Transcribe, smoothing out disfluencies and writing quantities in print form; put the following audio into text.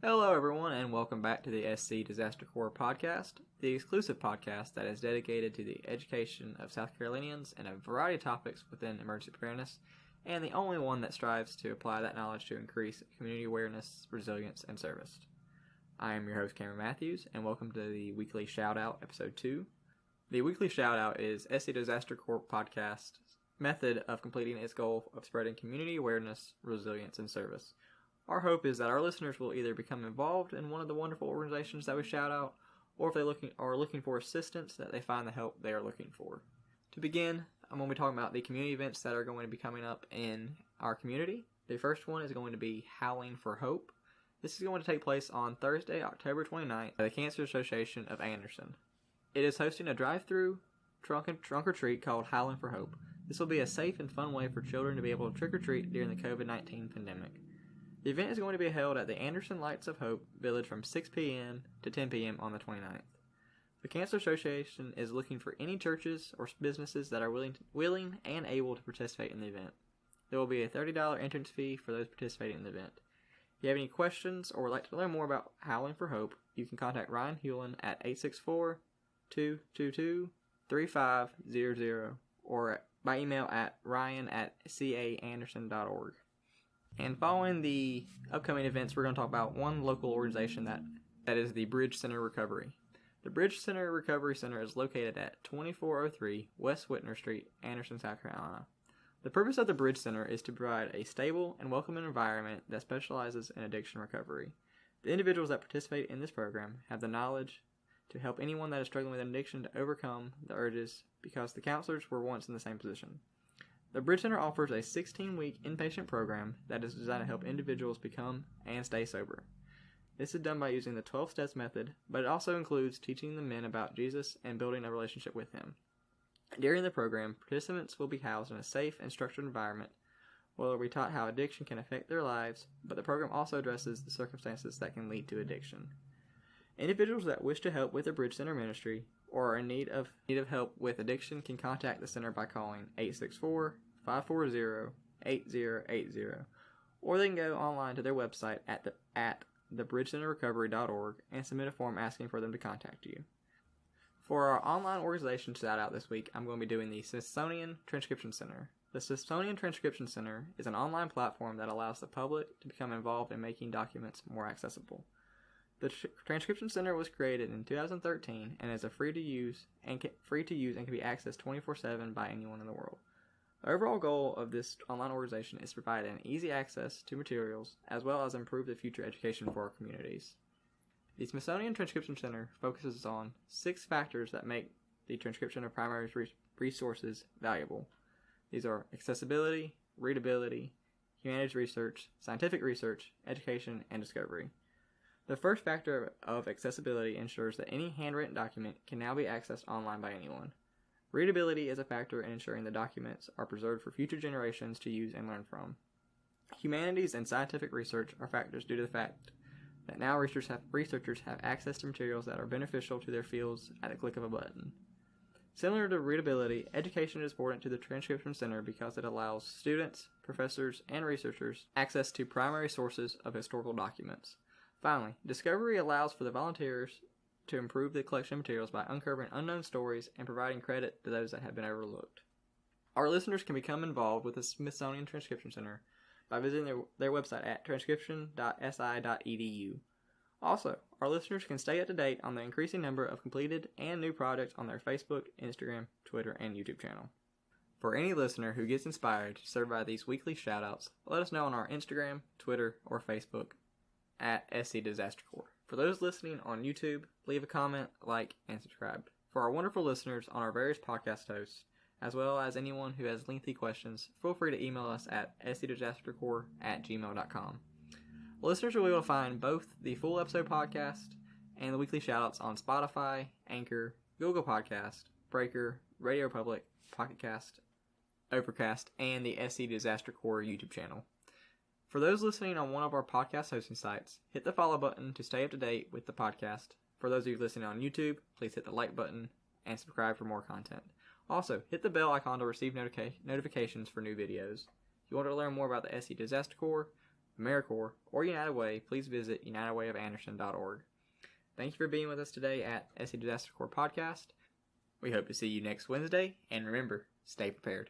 Hello, everyone, and welcome back to the SC Disaster Corps podcast, the exclusive podcast that is dedicated to the education of South Carolinians in a variety of topics within emergency preparedness, and the only one that strives to apply that knowledge to increase community awareness, resilience, and service. I am your host, Cameron Matthews, and welcome to the weekly shout-out, episode 2. The weekly shout-out is SC Disaster Corps podcast's method of completing its goal of spreading community awareness, resilience, and service. Our hope is that our listeners will either become involved in one of the wonderful organizations that we shout out, or if they are looking for assistance, that they find the help they are looking for. To begin, I'm going to be talking about the community events that are going to be coming up in our community. The first one is going to be Howlin for Hope. This is going to take place on Thursday, October 29th at the Cancer Association of Anderson. It is hosting a drive-through trunk or treat called Howlin for Hope. This will be a safe and fun way for children to be able to trick or treat during the COVID-19 pandemic. The event is going to be held at the Anderson Lights of Hope Village from 6 p.m. to 10 p.m. on the 29th. The Cancer Association is looking for any churches or businesses that are willing and able to participate in the event. There will be a $30 entrance fee for those participating in the event. If you have any questions or would like to learn more about Howlin for Hope, you can contact Ryan Howlin at 864-222-3500 or by email at ryan@caanderson.org. And following the upcoming events, we're going to talk about one local organization that is the Bridge Center Recovery. The Bridge Center Recovery Center is located at 2403 West Whitner Street, Anderson, South Carolina. The purpose of the Bridge Center is to provide a stable and welcoming environment that specializes in addiction recovery. The individuals that participate in this program have the knowledge to help anyone that is struggling with an addiction to overcome the urges because the counselors were once in the same position. The Bridge Center offers a 16-week inpatient program that is designed to help individuals become and stay sober. This is done by using the 12 steps method, but it also includes teaching the men about Jesus and building a relationship with him. During the program, participants will be housed in a safe and structured environment where they'll be taught how addiction can affect their lives, but the program also addresses the circumstances that can lead to addiction. Individuals that wish to help with the Bridge Center ministry or are in need of help with addiction can contact the center by calling 864-540-8080, or they can go online to their website at thebridgecenterrecovery.org and submit a form asking for them to contact you. For our online organization shout out this week, I'm going to be doing the Smithsonian Transcription Center. The Smithsonian Transcription Center is an online platform that allows the public to become involved in making documents more accessible. The Transcription Center was created in 2013 and is free to use and can be accessed 24/7 by anyone in the world. The overall goal of this online organization is to provide an easy access to materials as well as improve the future education for our communities. The Smithsonian Transcription Center focuses on 6 factors that make the transcription of primary resources valuable. These are accessibility, readability, humanities research, scientific research, education, and discovery. The first factor of accessibility ensures that any handwritten document can now be accessed online by anyone. Readability is a factor in ensuring the documents are preserved for future generations to use and learn from. Humanities and scientific research are factors due to the fact that now researchers have access to materials that are beneficial to their fields at the click of a button. Similar to readability, education is important to the Transcription Center because it allows students, professors, and researchers access to primary sources of historical documents. Finally, discovery allows for the volunteers to improve the collection of materials by uncovering unknown stories and providing credit to those that have been overlooked. Our listeners can become involved with the Smithsonian Transcription Center by visiting their website at transcription.si.edu. Also, our listeners can stay up to date on the increasing number of completed and new projects on their Facebook, Instagram, Twitter, and YouTube channel. For any listener who gets inspired to serve by these weekly shoutouts, let us know on our Instagram, Twitter, or Facebook at SC Disaster Corps. For those listening on YouTube, leave a comment, like, and subscribe. For our wonderful listeners on our various podcast hosts, as well as anyone who has lengthy questions, feel free to email us at scdisastercorps@gmail.com. Listeners will be able to find both the full episode podcast and the weekly shoutouts on Spotify, Anchor, Google Podcast, Breaker, Radio Public, Pocket Cast, Overcast, and the SC Disaster Corps YouTube channel. For those listening on one of our podcast hosting sites, hit the follow button to stay up to date with the podcast. For those of you listening on YouTube, please hit the like button and subscribe for more content. Also, hit the bell icon to receive notifications for new videos. If you want to learn more about the SC Disaster Corps, AmeriCorps, or United Way, please visit unitedwayofanderson.org. Thank you for being with us today at SC Disaster Corps Podcast. We hope to see you next Wednesday, and remember, stay prepared.